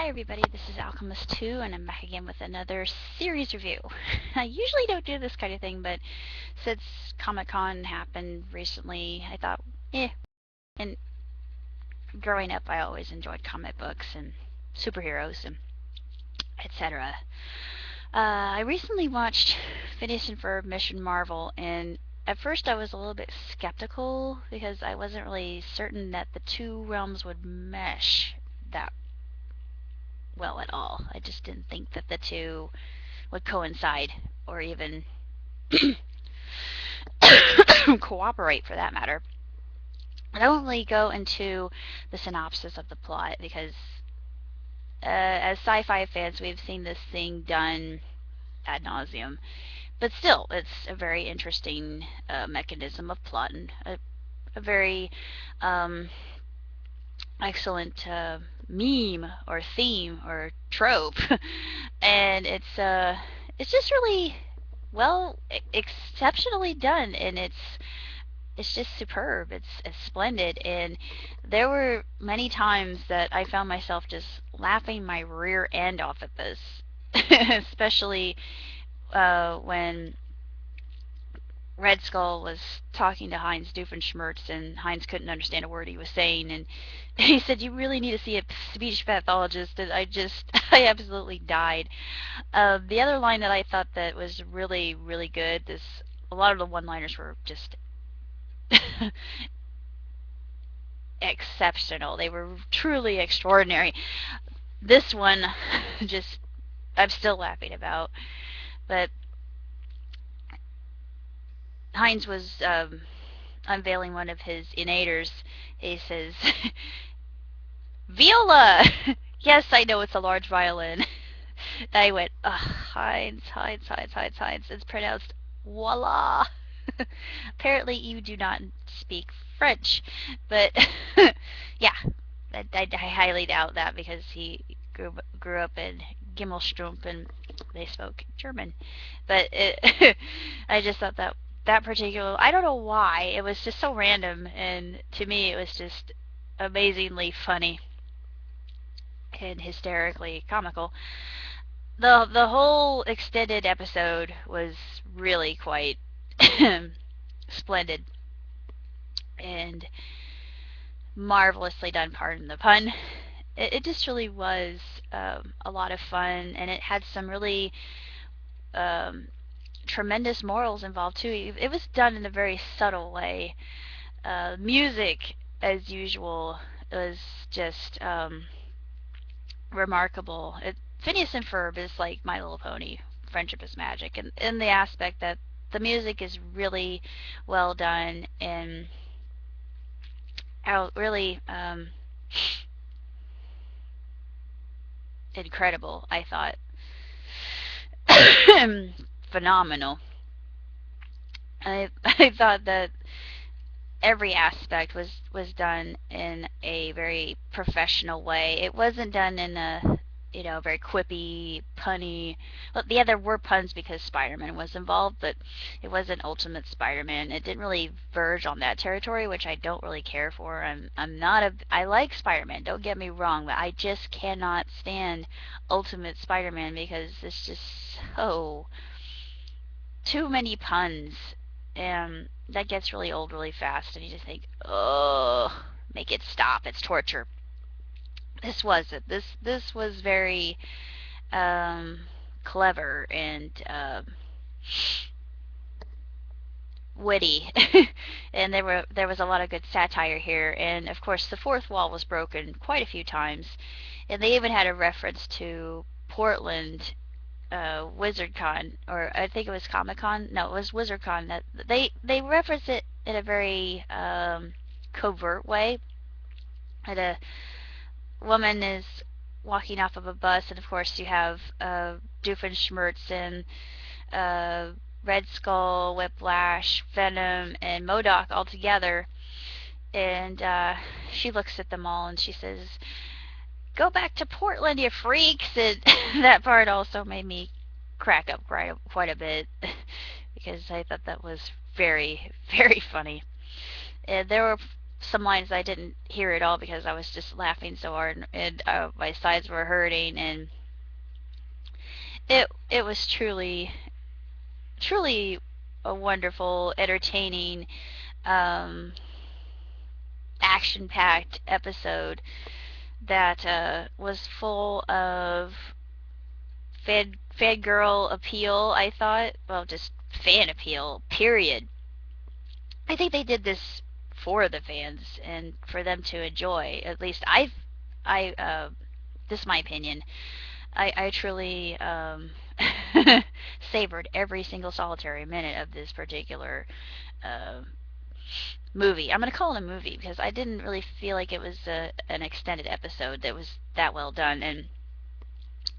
Hi everybody, this is Alchemist2 and I'm back again with another series review. I usually don't do this kind of thing, but since Comic-Con happened recently, I thought, and growing up I always enjoyed comic books and superheroes and etc. I recently watched Phineas and Ferb Mission Marvel, and at first I was a little bit skeptical because I wasn't really certain that the two realms would mesh that well at all. I just didn't think that the two would coincide or even cooperate for that matter. I don't really go into the synopsis of the plot because as sci-fi fans we've seen this thing done ad nauseum. But still, it's a very interesting mechanism of plot and a very excellent meme or theme or trope, and it's just really well exceptionally done, and it's just superb. It's splendid, and there were many times that I found myself just laughing my rear end off at this, especially when Red Skull was talking to Heinz Doofenshmirtz, and Heinz couldn't understand a word he was saying, and he said, "You really need to see a speech pathologist." And I absolutely died. The other line that I thought that was really, really good. A lot of the one-liners were just exceptional. They were truly extraordinary. This one, just I'm still laughing about, but Heinz was unveiling one of his innators. He says, "Viola!" Yes, I know it's a large violin. I went, ugh, Heinz, Heinz, Heinz, Heinz, Heinz. It's pronounced voila. Apparently you do not speak French. But, yeah, I highly doubt that because he grew up in Gimmelstrup and they spoke German. But I just thought that particular, I don't know why, it was just so random, and to me it was just amazingly funny and hysterically comical. The whole extended episode was really quite splendid and marvelously done, pardon the pun. It just really was a lot of fun, and it had some really um, tremendous morals involved too. It was done in a very subtle way. Music, as usual, was just remarkable. Phineas and Ferb is like My Little Pony. Friendship is Magic, and in the aspect that the music is really well done and really incredible. I thought phenomenal. I thought that every aspect was done in a very professional way. It wasn't done in a very quippy, punny. Well, yeah, there were puns because Spider-Man was involved, but it wasn't Ultimate Spider-Man. It didn't really verge on that territory, which I don't really care for. I'm not a I like Spider-Man. Don't get me wrong, but I just cannot stand Ultimate Spider-Man because it's just so too many puns, and that gets really old really fast, and you just think, oh, make it stop. It's torture. This wasn't. This was very clever and witty, and there was a lot of good satire here. And of course, the fourth wall was broken quite a few times, and they even had a reference to Portland WizardCon, or I think it was Comic Con. No, it was WizardCon. That they reference it in a very covert way. And a woman is walking off of a bus, and of course you have Doofenshmirtz and Red Skull, Whiplash, Venom, and MODOK all together, and she looks at them all and she says, "Go back to Portland, you freaks!" And that part also made me crack up quite a bit because I thought that was very, very funny. And there were some lines I didn't hear at all because I was just laughing so hard, and my sides were hurting, and it was truly a wonderful, entertaining, um, action-packed episode that was full of fangirl appeal. I thought, well, just fan appeal. Period. I think they did this for the fans and for them to enjoy. At least I this is my opinion. I truly savored every single solitary minute of this particular uh, movie. I'm going to call it a movie because I didn't really feel like it was an extended episode that was that well done. And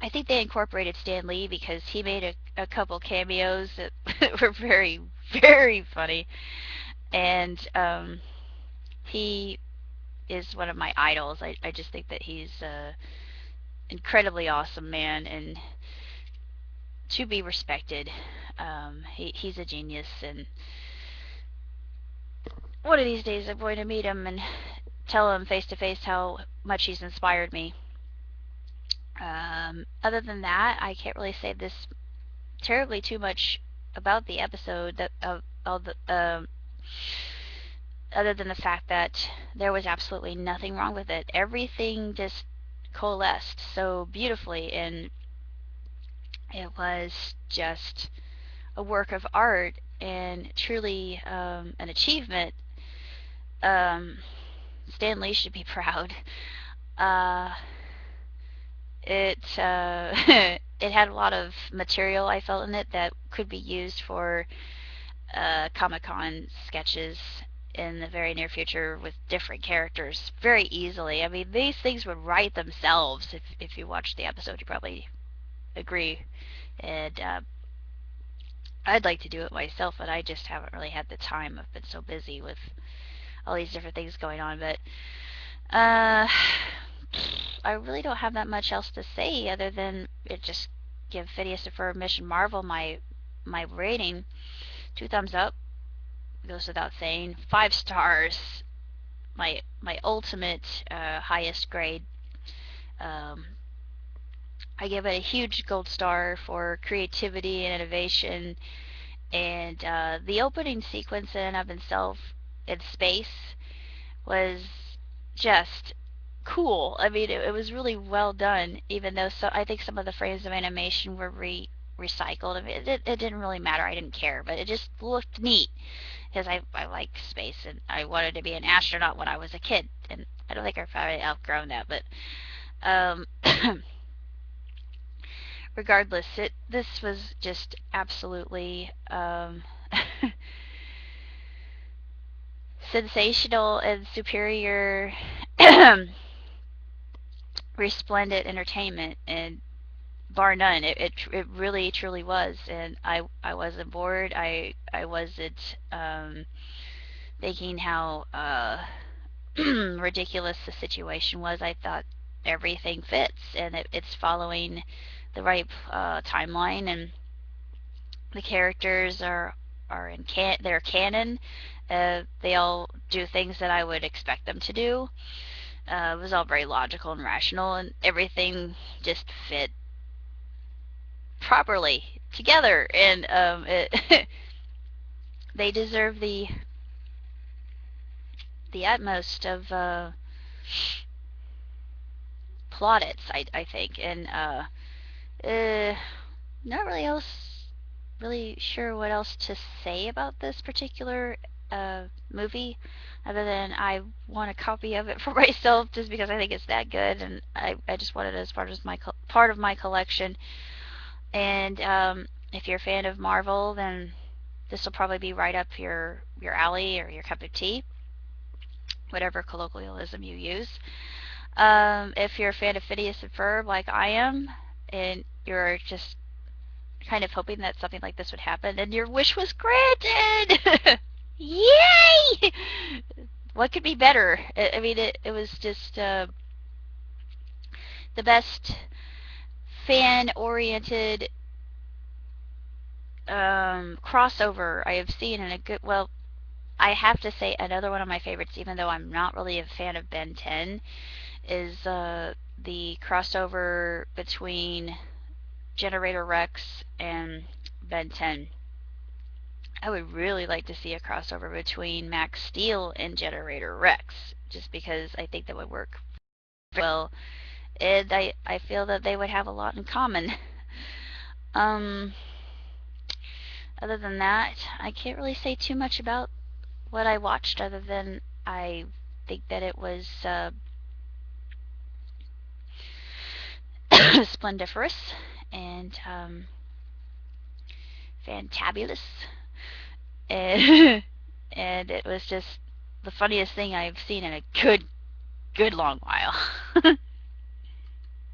I think they incorporated Stan Lee because he made a couple cameos that were very, very funny. And he is one of my idols. I just think that he's incredibly awesome man and to be respected. He's a genius, and one of these days I'm going to meet him and tell him face to face how much he's inspired me. Other than that, I can't really say this terribly too much about the episode that of the other than the fact that there was absolutely nothing wrong with it. Everything just coalesced so beautifully, and it was just a work of art and truly an achievement. Um, Stan Lee should be proud. Uh, it had a lot of material I felt in it that could be used for Comic-Con sketches in the very near future with different characters very easily. I mean, these things would write themselves. If you watch the episode, you probably agree. And I'd like to do it myself, but I just haven't really had the time. I've been so busy with all these different things going on. But I really don't have that much else to say other than it just give Phineas and Ferb Mission Marvel my rating. 2 thumbs up. Goes without saying. 5 stars. My ultimate highest grade. I give it a huge gold star for creativity and innovation, and the opening sequence in and of itself in space was just cool. I mean, it was really well done, even though I think some of the frames of animation were recycled. I mean, it didn't really matter. I didn't care, but it just looked neat because I like space and I wanted to be an astronaut when I was a kid, and I don't think I've probably outgrown that, but regardless, this was just absolutely sensational and superior, resplendent entertainment, and bar none, it really truly was. And I wasn't bored. I wasn't thinking how ridiculous the situation was. I thought everything fits, and it's following the right timeline, and the characters are they're canon. They all do things that I would expect them to do. It was all very logical and rational, and everything just fit properly together. And they deserve the utmost of plaudits, I think. And not really sure what else to say about this particular movie, other than I want a copy of it for myself just because I think it's that good, and I just want it as part of my collection. And if you're a fan of Marvel, then this will probably be right up your alley or your cup of tea, whatever colloquialism you use. If you're a fan of Phineas and Ferb like I am, and you're just kind of hoping that something like this would happen, and your wish was granted! Yay! What could be better? I mean, it was just the best fan-oriented crossover I have seen in a good, well, I have to say another one of my favorites, even though I'm not really a fan of Ben 10, is the crossover between Generator Rex and Ben 10. I would really like to see a crossover between Max Steel and Generator Rex, just because I think that would work well, and I feel that they would have a lot in common. um, Other than that, I can't really say too much about what I watched, other than I think that it was splendiferous and fantabulous, and and it was just the funniest thing I've seen in a good long while.